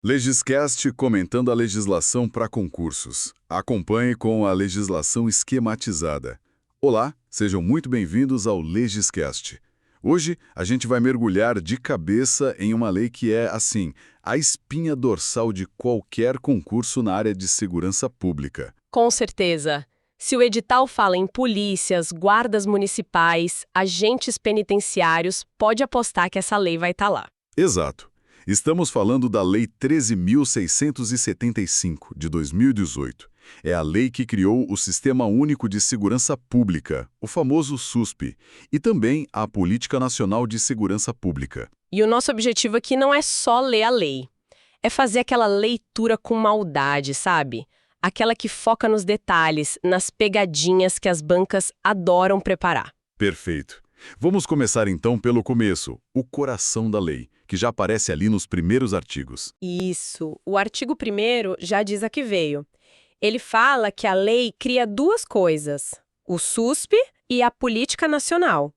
Legiscast comentando a legislação para concursos. Acompanhe com a legislação esquematizada. Olá, sejam muito bem-vindos ao Legiscast. Hoje a gente vai mergulhar de cabeça em uma lei que é, assim, a espinha dorsal de qualquer concurso na área de segurança pública. Com certeza. Se o edital fala em polícias, guardas municipais, agentes penitenciários, pode apostar que essa lei vai estar lá. Exato. Estamos falando da Lei 13.675, de 2018. É a lei que criou o Sistema Único de Segurança Pública, o famoso SUSP, e também a Política Nacional de Segurança Pública. E o nosso objetivo aqui não é só ler a lei. É fazer aquela leitura com maldade, sabe? Aquela que foca nos detalhes, nas pegadinhas que as bancas adoram preparar. Perfeito. Vamos começar então pelo começo, o coração da lei, que já aparece ali nos primeiros artigos. Isso. O artigo 1º já diz a que veio. Ele fala que a lei cria duas coisas, o SUSP e a Política Nacional.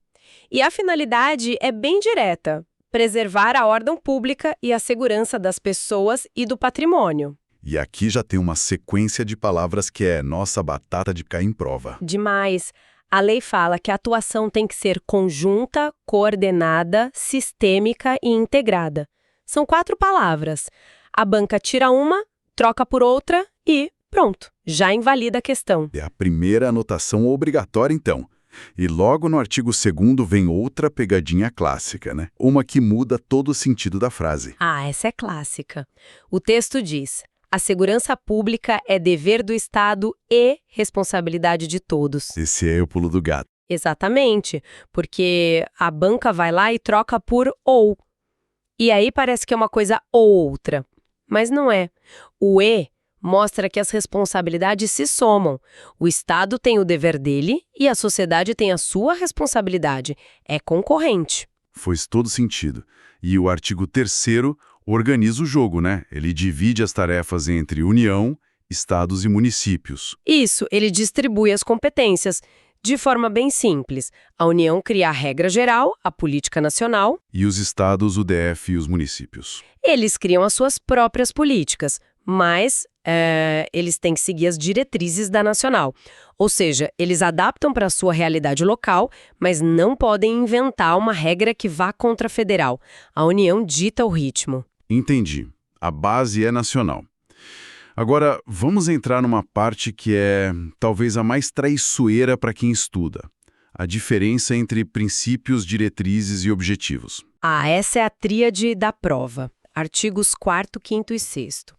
E a finalidade é bem direta, preservar a ordem pública e a segurança das pessoas e do patrimônio. E aqui já tem uma sequência de palavras que é nossa batata de cair em prova. Demais. A lei fala que a atuação tem que ser conjunta, coordenada, sistêmica e integrada. São 4 palavras. A banca tira uma, troca por outra e pronto, já invalida a questão. É a primeira anotação obrigatória, então. E logo no artigo 2º vem outra pegadinha clássica, né? Uma que muda todo o sentido da frase. Ah, essa é clássica. O texto diz: a segurança pública é dever do Estado e responsabilidade de todos. Esse é o pulo do gato. Exatamente, porque a banca vai lá e troca por ou. E aí parece que é uma coisa ou outra, mas não é. O e mostra que as responsabilidades se somam. O Estado tem o dever dele e a sociedade tem a sua responsabilidade. É concorrente. Faz todo sentido. E o artigo 3º organiza o jogo, né? Ele divide as tarefas entre União, Estados e municípios. Isso, ele distribui as competências. De forma bem simples, a União cria a regra geral, a política nacional. E os estados, o DF e os municípios. Eles criam as suas próprias políticas, mas eles têm que seguir as diretrizes da nacional. Ou seja, eles adaptam para a sua realidade local, mas não podem inventar uma regra que vá contra a federal. A União dita o ritmo. Entendi. A base é nacional. Agora, vamos entrar numa parte que é talvez a mais traiçoeira para quem estuda. A diferença entre princípios, diretrizes e objetivos. Ah, essa é a tríade da prova. Artigos 4º, 5º e 6º.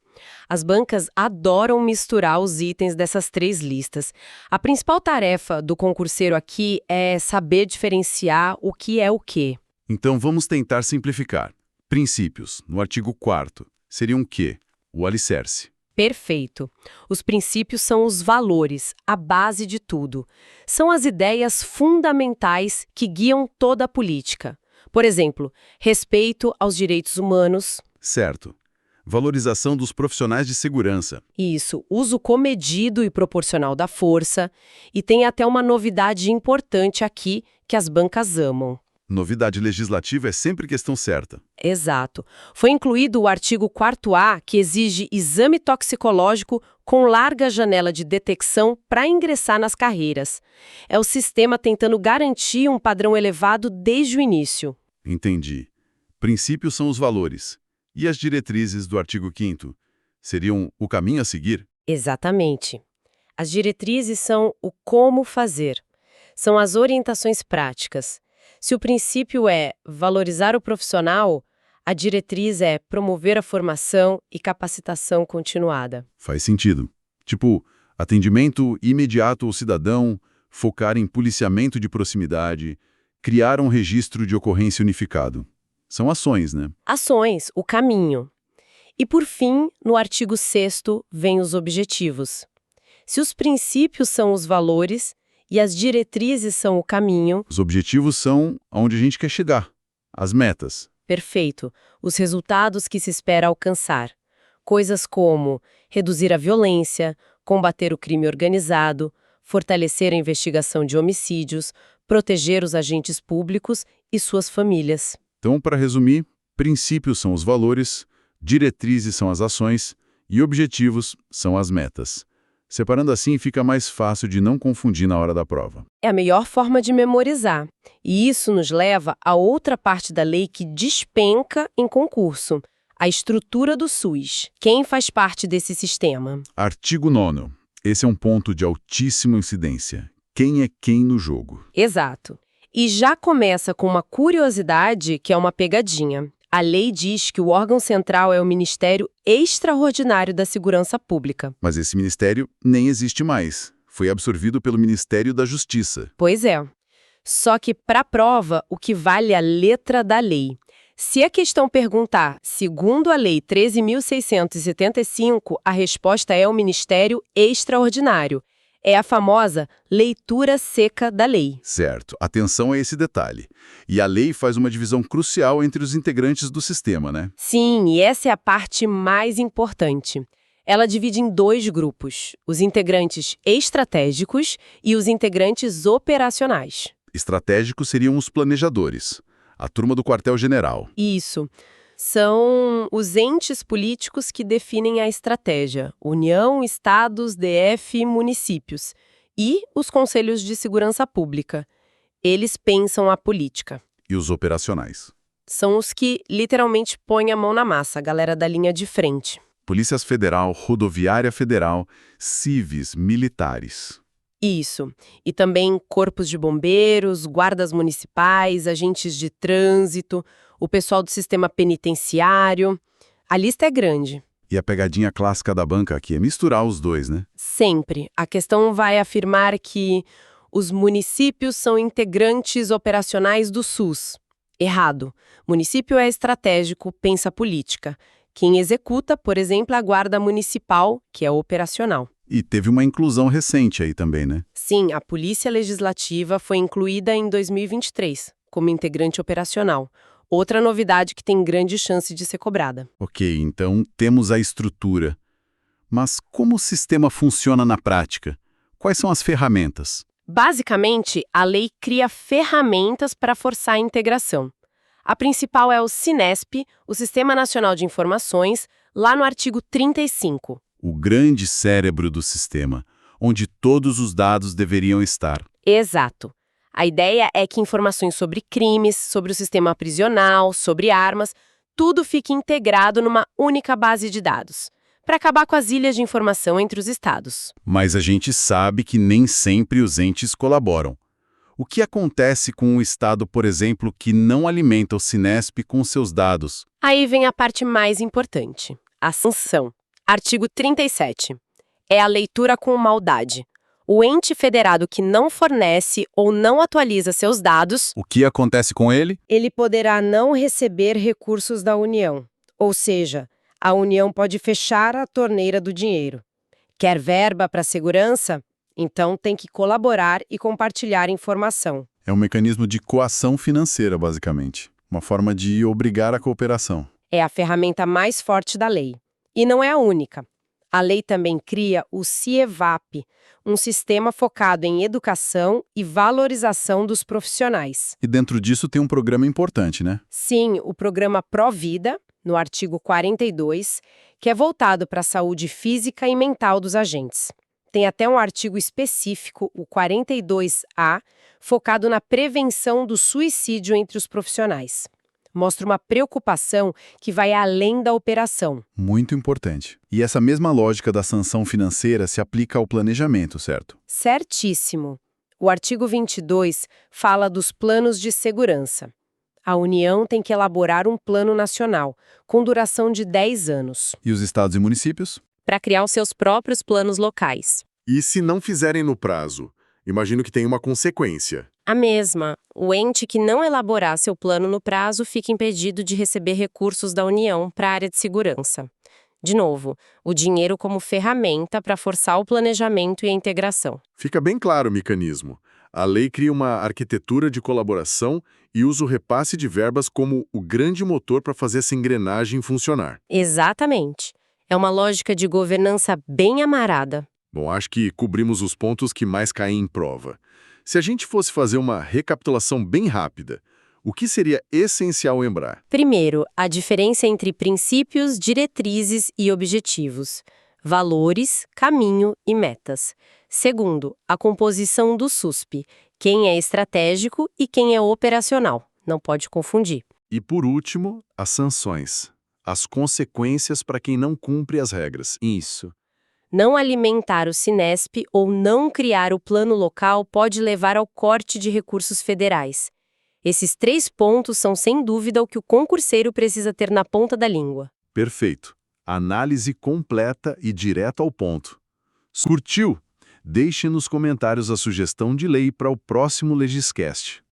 As bancas adoram misturar os itens dessas 3 listas. A principal tarefa do concurseiro aqui é saber diferenciar o que é o quê. Então, vamos tentar simplificar. Princípios, no artigo 4º, seriam o quê? O alicerce. Perfeito. Os princípios são os valores, a base de tudo. São as ideias fundamentais que guiam toda a política. Por exemplo, respeito aos direitos humanos. Certo. Valorização dos profissionais de segurança. Isso, uso comedido e proporcional da força. E tem até uma novidade importante aqui que as bancas amam. Novidade legislativa é sempre questão certa. Exato. Foi incluído o artigo 4º-A, que exige exame toxicológico com larga janela de detecção para ingressar nas carreiras. É o sistema tentando garantir um padrão elevado desde o início. Entendi. Princípios são os valores. E as diretrizes do artigo 5º? Seriam o caminho a seguir? Exatamente. As diretrizes são o como fazer. São as orientações práticas. Se o princípio é valorizar o profissional, a diretriz é promover a formação e capacitação continuada. Faz sentido. Tipo, atendimento imediato ao cidadão, focar em policiamento de proximidade, criar um registro de ocorrência unificado. São ações, né? Ações, o caminho. E por fim, no artigo 6º, vem os objetivos. Se os princípios são os valores e as diretrizes são o caminho... Os objetivos são aonde a gente quer chegar, as metas. Perfeito. Os resultados que se espera alcançar. Coisas como reduzir a violência, combater o crime organizado, fortalecer a investigação de homicídios, proteger os agentes públicos e suas famílias. Então, para resumir, princípios são os valores, diretrizes são as ações e objetivos são as metas. Separando assim, fica mais fácil de não confundir na hora da prova. É a melhor forma de memorizar. E isso nos leva a outra parte da lei que despenca em concurso: a estrutura do SUS. Quem faz parte desse sistema? Artigo 9º. Esse é um ponto de altíssima incidência. Quem é quem no jogo? Exato. E já começa com uma curiosidade que é uma pegadinha. A lei diz que o órgão central é o Ministério Extraordinário da Segurança Pública. Mas esse ministério nem existe mais. Foi absorvido pelo Ministério da Justiça. Pois é. Só que, para a prova, o que vale é a letra da lei. Se a questão perguntar, segundo a Lei 13.675, a resposta é o Ministério Extraordinário. É a famosa leitura seca da lei. Certo. Atenção a esse detalhe. E a lei faz uma divisão crucial entre os integrantes do sistema, né? Sim, e essa é a parte mais importante. Ela divide em dois grupos: os integrantes estratégicos e os integrantes operacionais. Estratégicos seriam os planejadores, a turma do quartel-general. Isso. São os entes políticos que definem a estratégia: União, Estados, DF e municípios. E os conselhos de segurança pública. Eles pensam a política. E os operacionais. São os que literalmente põem a mão na massa, a galera da linha de frente. Polícia Federal, Rodoviária Federal, civis, militares. Isso. E também corpos de bombeiros, guardas municipais, agentes de trânsito, o pessoal do sistema penitenciário. A lista é grande. E a pegadinha clássica da banca aqui é misturar os dois, né? Sempre. A questão vai afirmar que os municípios são integrantes operacionais do SUS. Errado. Município é estratégico, pensa política. Quem executa, por exemplo, é a Guarda Municipal, que é operacional. E teve uma inclusão recente aí também, né? Sim, a Polícia Legislativa foi incluída em 2023, como integrante operacional. Outra novidade que tem grande chance de ser cobrada. Ok, então temos a estrutura. Mas como o sistema funciona na prática? Quais são as ferramentas? Basicamente, a lei cria ferramentas para forçar a integração. A principal é o SINESP, o Sistema Nacional de Informações, lá no artigo 35. O grande cérebro do sistema, onde todos os dados deveriam estar. Exato. A ideia é que informações sobre crimes, sobre o sistema prisional, sobre armas, tudo fique integrado numa única base de dados, para acabar com as ilhas de informação entre os estados. Mas a gente sabe que nem sempre os entes colaboram. O que acontece com um estado, por exemplo, que não alimenta o SINESP com seus dados? Aí vem a parte mais importante, a sanção. Artigo 37. É a leitura com maldade. O ente federado que não fornece ou não atualiza seus dados, O que acontece com ele? ele poderá não receber recursos da União. Ou seja, a União pode fechar a torneira do dinheiro. Quer verba para segurança? Então tem que colaborar e compartilhar informação. É um mecanismo de coação financeira, basicamente. Uma forma de obrigar a cooperação. É a ferramenta mais forte da lei. E não é a única. A lei também cria o CIEVAP, um sistema focado em educação e valorização dos profissionais. E dentro disso tem um programa importante, né? Sim, o programa Provida, no artigo 42, que é voltado para a saúde física e mental dos agentes. Tem até um artigo específico, o 42A, focado na prevenção do suicídio entre os profissionais. Mostra uma preocupação que vai além da operação. Muito importante. E essa mesma lógica da sanção financeira se aplica ao planejamento, certo? Certíssimo. O artigo 22 fala dos planos de segurança. A União tem que elaborar um plano nacional, com duração de 10 anos, E os estados e municípios? para criar os seus próprios planos locais. E se não fizerem no prazo? Imagino que tem uma consequência. A mesma. O ente que não elaborar seu plano no prazo fica impedido de receber recursos da União para a área de segurança. De novo, o dinheiro como ferramenta para forçar o planejamento e a integração. Fica bem claro o mecanismo. A lei cria uma arquitetura de colaboração e usa o repasse de verbas como o grande motor para fazer essa engrenagem funcionar. Exatamente. É uma lógica de governança bem amarrada. Bom, acho que cobrimos os pontos que mais caem em prova. Se a gente fosse fazer uma recapitulação bem rápida, O que seria essencial lembrar? Primeiro, a diferença entre princípios, diretrizes e objetivos. Valores, caminho e metas. Segundo, a composição do SUSP. Quem é estratégico e quem é operacional. Não pode confundir. E por último, as sanções. As consequências para quem não cumpre as regras. Isso. Não alimentar o Cinesp ou não criar o plano local pode levar ao corte de recursos federais. Esses 3 pontos são, sem dúvida, o que o concurseiro precisa ter na ponta da língua. Perfeito. Análise completa e direto ao ponto. Curtiu? Deixe nos comentários a sugestão de lei para o próximo Legiscast.